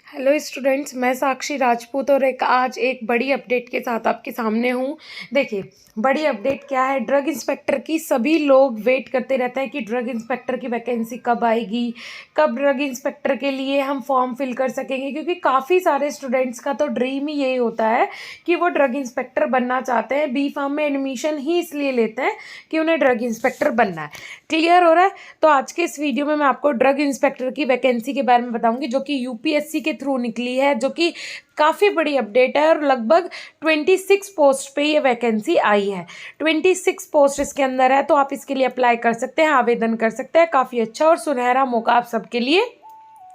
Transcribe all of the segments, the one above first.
Hello students, मैं साक्षी राजपूत और आज एक बड़ी अपडेट के साथ आपके सामने हूँ। देखिए, बड़ी अपडेट क्या है। ड्रग इंस्पेक्टर की सभी लोग वेट करते रहते हैं कि ड्रग इंस्पेक्टर की वैकेंसी कब आएगी, कब ड्रग इंस्पेक्टर के लिए हम फॉर्म फिल कर सकेंगे, क्योंकि काफ़ी सारे स्टूडेंट्स का तो ड्रीम ही यही होता है कि वो ड्रग इंस्पेक्टर बनना चाहते हैं। बी फार्म में एडमिशन ही इसलिए लेते हैं कि उन्हें ड्रग इंस्पेक्टर बनना है। क्लियर हो रहा है? तो आज के इस वीडियो में मैं आपको ड्रग इंस्पेक्टर की वैकेंसी के बारे में बताऊंगी, जो कि यूपीएससी के थ्रू निकली है, जो कि काफ़ी बड़ी अपडेट है। और लगभग 26 पोस्ट पे ये वैकेंसी आई है। 26 पोस्ट इसके अंदर है, तो आप इसके लिए अप्लाई कर सकते हैं, आवेदन कर सकते हैं। काफ़ी अच्छा और सुनहरा मौका आप सबके लिए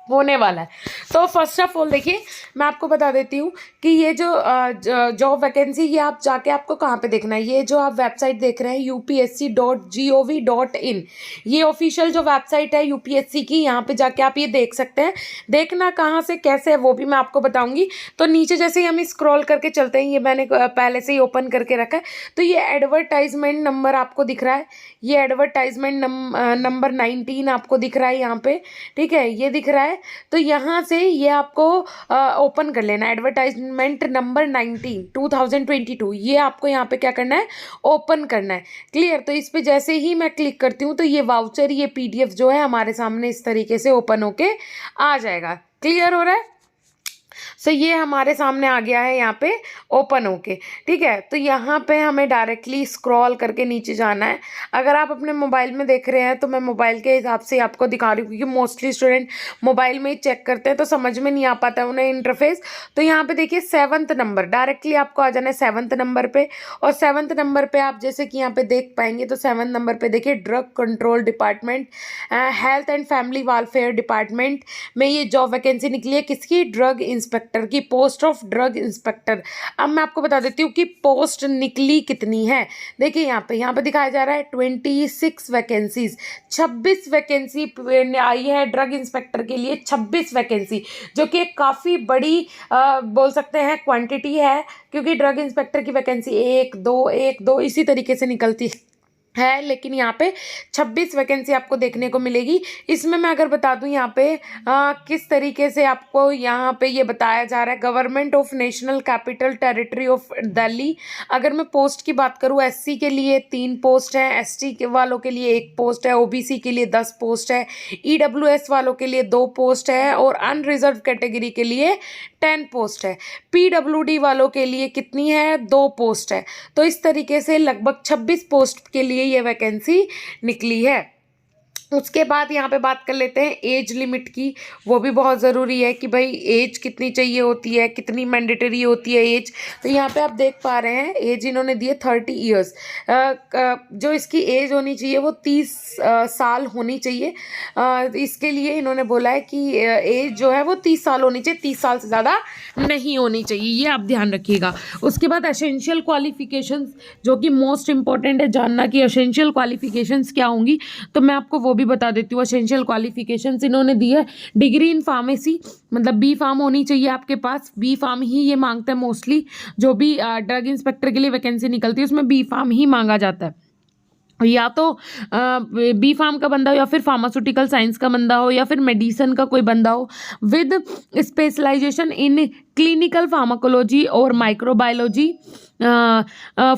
होने वाला है। तो फर्स्ट ऑफ ऑल देखिए, मैं आपको बता देती हूँ कि ये जो जॉब वैकेंसी, ये आप जाके आपको कहाँ पे देखना है। ये जो आप वेबसाइट देख रहे हैं upsc.gov.in, ये ऑफिशियल जो वेबसाइट है यूपीएससी की, यहाँ पे जाके आप ये देख सकते हैं। देखना कहाँ से कैसे है वो भी मैं आपको बताऊँगी। तो नीचे जैसे ही हम स्क्रॉल करके चलते हैं, ये मैंने पहले से ही ओपन करके रखा है। तो ये एडवर्टाइजमेंट नंबर आपको दिख रहा है, ये एडवर्टाइजमेंट नंबर 19 आपको दिख रहा है यहाँ पे, ठीक है, ये दिख रहा है। तो यहाँ से ये आपको ओपन कर लेना, एडवर्टाइजमेंट नंबर 19 2022, ये आपको यहाँ पे क्या करना है, ओपन करना है। क्लियर? तो इस पे जैसे ही मैं क्लिक करती हूँ तो ये वाउचर, ये पीडीएफ जो है हमारे सामने इस तरीके से ओपन होके आ जाएगा। क्लियर हो रहा है? सो ये हमारे सामने आ गया है यहाँ पे ओपन होके, ठीक है। तो यहाँ पे हमें डायरेक्टली स्क्रॉल करके नीचे जाना है। अगर आप अपने मोबाइल में देख रहे हैं तो मैं मोबाइल के हिसाब से आपको दिखा रही हूँ, क्योंकि मोस्टली स्टूडेंट मोबाइल में ही चेक करते हैं तो समझ में नहीं आ पाता है उन्हें इंटरफेस। तो यहाँ पे देखिए 7th नंबर, डायरेक्टली आपको आ जाना है 7th नंबर पे। और 7th नंबर पे आप जैसे कि यहाँ पे देख पाएंगे, तो 7th नंबर पे देखिए drug control department, health and family welfare department में ये जॉब वैकेंसी निकली है। किसकी? ड्रग इंस्पेक्टर की, पोस्ट ऑफ ड्रग इंस्पेक्टर। अब मैं आपको बता देती हूँ कि पोस्ट निकली कितनी है। देखिए यहाँ पे दिखाया जा रहा है 26 वैकेंसीज, 26 वैकेंसी आई है ड्रग इंस्पेक्टर के लिए। 26 वैकेंसी, जो कि एक काफ़ी बड़ी बोल सकते हैं क्वांटिटी है, क्योंकि ड्रग इंस्पेक्टर की वैकेंसी 1 2 इसी तरीके से निकलती है। लेकिन यहाँ पे 26 वैकेंसी आपको देखने को मिलेगी। इसमें मैं अगर बता दूँ यहाँ पे किस तरीके से आपको यहाँ पे ये बताया जा रहा है, government of national capital territory of Delhi. अगर मैं पोस्ट की बात करूँ, एससी के लिए 3 पोस्ट है, एसटी के वालों के लिए 1 पोस्ट है, ओबीसी के लिए 10 पोस्ट है, ईडब्ल्यूएस वालों के लिए 2 पोस्ट है, और अनरिजर्व कैटेगरी के लिए 10 पोस्ट है। पीडब्ल्यूडी वालों के लिए कितनी है? 2 पोस्ट है। तो इस तरीके से लगभग 26 पोस्ट के लिए ये वैकेंसी निकली है। उसके बाद यहाँ पे बात कर लेते हैं एज लिमिट की। वो भी बहुत ज़रूरी है कि भाई एज कितनी चाहिए होती है, कितनी मैंडेटरी होती है एज। तो यहाँ पे आप देख पा रहे हैं एज इन्होंने दी है 30 ईयर्स। जो इसकी एज होनी चाहिए वो 30 साल होनी चाहिए। इसके लिए इन्होंने बोला है कि एज जो है वो 30 साल होनी चाहिए, 30 साल से ज़्यादा नहीं होनी चाहिए, ये आप ध्यान रखिएगा। उसके बाद एसेंशियल क्वालिफिकेशंस, जो कि मोस्ट इंपॉर्टेंट है जानना कि एसेंशियल क्वालिफिकेशंस क्या होंगी। तो मैं आपको वो भी बता देती हूँ। एसेंशियल क्वालिफिकेशंस इन्होंने दी है डिग्री इन फार्मेसी, मतलब बी फार्म होनी चाहिए आपके पास। बी फार्म ही ये मांगते हैं मोस्टली, जो भी ड्रग इंस्पेक्टर के लिए वैकेंसी निकलती है उसमें बी फार्म ही मांगा जाता है। या तो बी फार्म का बंदा हो, या फिर फार्मास्यूटिकल साइंस का बंदा हो, या फिर मेडिसिन का कोई बंदा हो with specialisation in clinical pharmacology और microbiology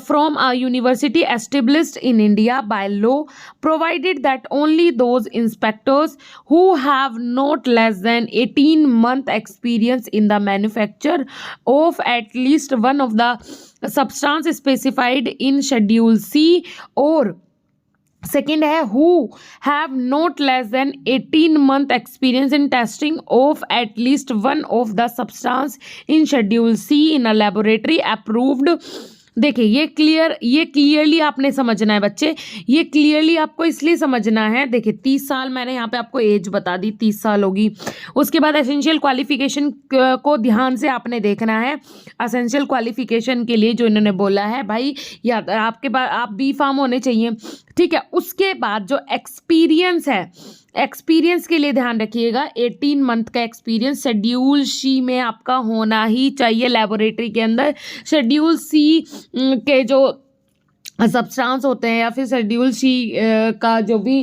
from a university established in India by law, provided that only those inspectors who have not less than 18-month experience in the manufacture of at least one of the substance specified in Schedule C, or second है who have not less than 18-month experience in testing of at least one of the substance in schedule C in a laboratory approved. देखिए ये clearly आपने समझना है बच्चे, ये clearly आपको इसलिए समझना है। देखिए 30 साल मैंने यहाँ पे आपको एज बता दी, 30 साल होगी। उसके बाद एसेंशियल क्वालिफिकेशन को ध्यान से आपने देखना है। एसेंशियल क्वालिफिकेशन के लिए जो इन्होंने बोला है भाई, या आपके पास आप बी फार्म होने चाहिए, ठीक है। उसके बाद जो एक्सपीरियंस है, एक्सपीरियंस के लिए ध्यान रखिएगा 18 मंथ का एक्सपीरियंस शेड्यूल सी में आपका होना ही चाहिए लेबोरेटरी के अंदर। शेड्यूल सी के जो सब्सटेंस होते हैं या फिर शेड्यूल सी का जो भी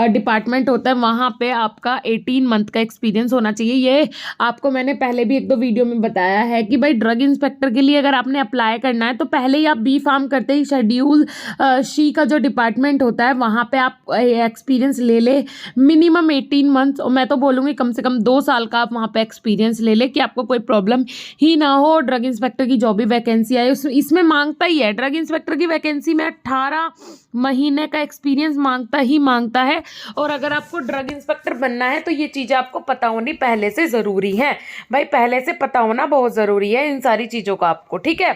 डिपार्टमेंट होता है वहाँ पे आपका 18 मंथ का एक्सपीरियंस होना चाहिए। ये आपको मैंने पहले भी एक दो वीडियो में बताया है कि भाई ड्रग इंस्पेक्टर के लिए अगर आपने अप्लाई करना है तो पहले ही आप बी फार्म करते ही शेड्यूल सी का जो डिपार्टमेंट होता है वहाँ पे आप एक्सपीरियंस ले ले मिनिमम 18 मंथ्स, और मैं तो बोलूँगी कम से कम 2 साल का आप वहाँ पे एक्सपीरियंस ले ले कि आपको कोई प्रॉब्लम ही ना हो। ड्रग इंस्पेक्टर की जो भी वैकेंसी आए इसमें मांगता ही है, ड्रग इंस्पेक्टर की वैकेंसी में 18 महीने का एक्सपीरियंस मांगता है। और अगर आपको ड्रग इंस्पेक्टर बनना है तो ये चीज़ें आपको पता होनी पहले से ज़रूरी है भाई, पहले से पता होना बहुत ज़रूरी है इन सारी चीज़ों का आपको, ठीक है।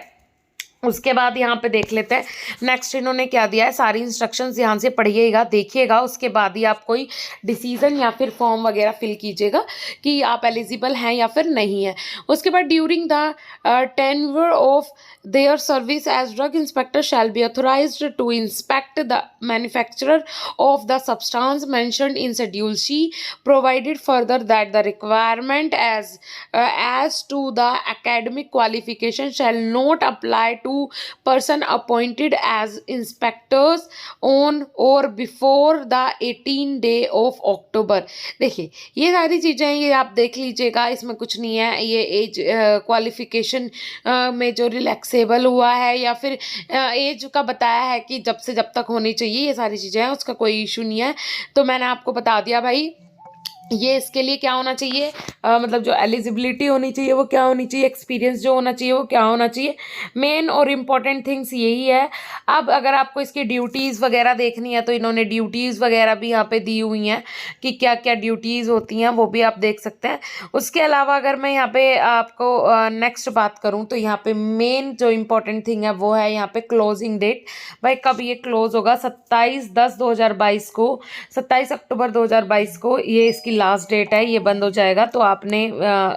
उसके बाद यहाँ पे देख लेते हैं नेक्स्ट इन्होंने क्या दिया है, सारी इंस्ट्रक्शंस ध्यान से पढ़िएगा देखिएगा, उसके बाद ही आप कोई डिसीजन या फिर फॉर्म वगैरह फिल कीजिएगा कि आप एलिजिबल हैं या फिर नहीं है। उसके बाद during the tenure of their service as drug inspector shall be authorised to inspect the manufacturer of the substance mentioned in schedule C, provided further that the requirement as to the academic qualification shall not apply to person appointed as inspectors on or before the 18 day of October। देखिए ये सारी चीज़ें ये आप देख लीजिएगा, इसमें कुछ नहीं है। ये एज क्वालिफिकेशन में जो रिलैक्सेबल हुआ है या फिर एज का बताया है कि जब से जब तक होनी चाहिए, ये सारी चीज़ें हैं, उसका कोई इशू नहीं है। तो मैंने आपको बता दिया भाई ये इसके लिए क्या होना चाहिए, मतलब जो एलिजिबिलिटी होनी चाहिए वो क्या होनी चाहिए, एक्सपीरियंस जो होना चाहिए वो क्या होना चाहिए। मेन और इम्पॉर्टेंट थिंग्स यही है। अब अगर आपको इसकी ड्यूटीज़ वगैरह देखनी है तो इन्होंने ड्यूटीज़ वगैरह भी यहाँ पे दी हुई हैं कि क्या क्या ड्यूटीज़ होती हैं, वो भी आप देख सकते हैं। उसके अलावा अगर मैं यहाँ पे आपको नेक्स्ट बात करूँ तो यहाँ पे मेन जो इम्पोर्टेंट थिंग है वो है यहाँ पे क्लोजिंग डेट। भाई कब ये क्लोज होगा, 27/10/2022 को, 27 अक्टूबर 2022 को ये इसकी लास्ट डेट है, ये बंद हो जाएगा। तो आपने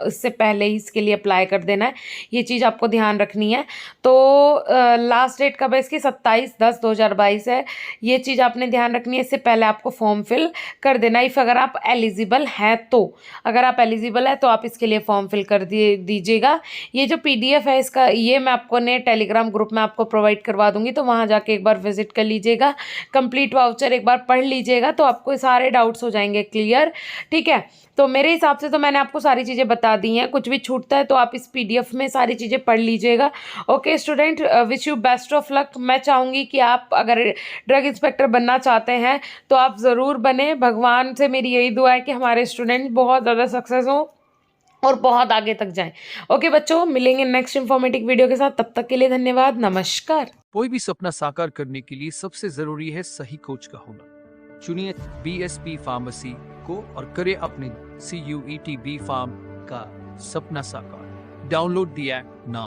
इससे पहले ही इसके लिए अप्लाई कर देना है, ये चीज़ आपको ध्यान रखनी है। तो लास्ट डेट कब है इसकी, 27/10/2022 है, ये चीज़ आपने ध्यान रखनी है। इससे पहले आपको फॉर्म फिल कर देना इफ़ अगर आप एलिजिबल हैं तो। अगर आप एलिजिबल है तो आप इसके लिए फॉर्म फिल कर दीजिएगा। ये जो PDF है इसका, ये मैं आपको ने टेलीग्राम ग्रुप में आपको प्रोवाइड करवा दूंगी, तो वहाँ जाके एक बार विजिट कर लीजिएगा, कंप्लीट वाउचर एक बार पढ़ लीजिएगा तो आपको सारे डाउट्स हो जाएंगे क्लियर, ठीक है। तो मेरे हिसाब से तो मैंने आपको सारी चीज़ें बता दी हैं, कुछ भी छूटता है तो आप इस PDF में सारी चीज़ें पढ़ लीजिएगा। Okay student, wish you best of luck. मैं चाहूँगी कि आप अगर ड्रग इंस्पेक्टर बनना चाहते हैं तो आप ज़रूर बने। भगवान से मेरी यही दुआ है कि हमारे स्टूडेंट बहुत ज़्यादा सक्सेस हों और बहुत आगे तक जाएं। ओके बच्चों, मिलेंगे नेक्स्ट इन्फॉर्मेटिव वीडियो के साथ, तब तक के लिए धन्यवाद, नमस्कार। कोई भी सपना साकार करने के लिए सबसे जरूरी है सही कोच का होना। चुनिए BSP फार्मेसी को और करें अपने CUET B फार्म का सपना साकार। Download the app now.